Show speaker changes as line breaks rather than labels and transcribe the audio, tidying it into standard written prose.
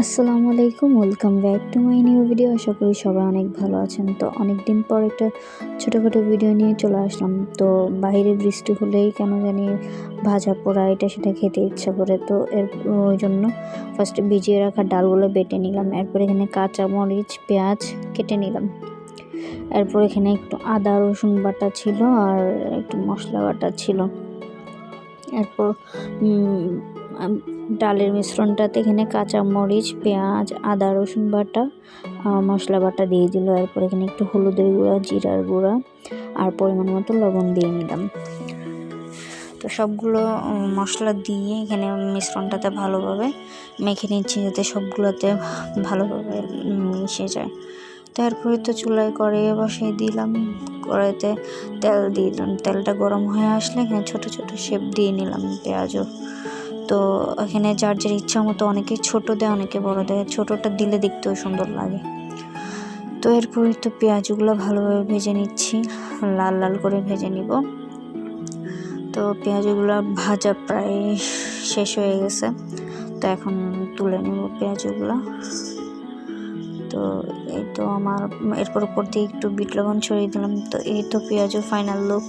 আসসালামু আলাইকুম, welcome back to my new video. আশা করি সবাই অনেক ভালো আছেন। তো অনেক দিন পর একটা ছোটোখাটো ভিডিও নিয়ে চলে আসলাম। তো বাইরে বৃষ্টি হলেই কেন জানি ভাজা পোড়া এটা সেটা খেতে ইচ্ছা করে। তো ওই জন্য ফার্স্টে ভিজিয়ে রাখা ডালগুলো বেটে নিলাম। এরপর এখানে কাঁচা মরিচ পেঁয়াজ কেটে নিলাম। এরপর এখানে একটু আদা রসুন বাটা ছিল আর একটু মশলা বাটা ছিল। এরপর ডালের মিশ্রণটাতে এখানে কাঁচা মরিচ পেঁয়াজ আদা রসুন বাটা মশলা বাটা দিয়ে দিল। এরপর এখানে একটু হলুদের গুঁড়া জিরার গুঁড়া আর পরিমাণ মতো লবণ দিয়ে নিলাম। তো সবগুলো মশলা দিয়ে এখানে মিশ্রণটাতে ভালোভাবে মেখে নিচ্ছি যাতে সবগুলোতে ভালোভাবে মিশে যায়। তারপরে তো চুলায় কড়াইয়ে বসিয়ে দিলাম, কড়াইতে তেল দিয়ে দিলাম। তেলটা গরম হয়ে আসলে এখানে ছোটো ছোটো শেপ দিয়ে নিলাম পেঁয়াজও। তো এখানে যার যার ইচ্ছা মতো অনেকে ছোটো দেয় অনেকে বড় দেয়, ছোটোটা দিলে দেখতেও সুন্দর লাগে। তো এরপরে তো পেঁয়াজগুলো ভালোভাবে ভেজে নিচ্ছি, লাল লাল করে ভেজে নিব। তো পেঁয়াজগুলো ভাজা প্রায় শেষ হয়ে গেছে, তো এখন তুলে নেব পেঁয়াজগুলো। তো এই তো আমার এরপর উপর দিয়ে একটু বিট লবণ ছড়িয়ে দিলাম। তো এই তো পেঁয়াজও ফাইনাল লুক।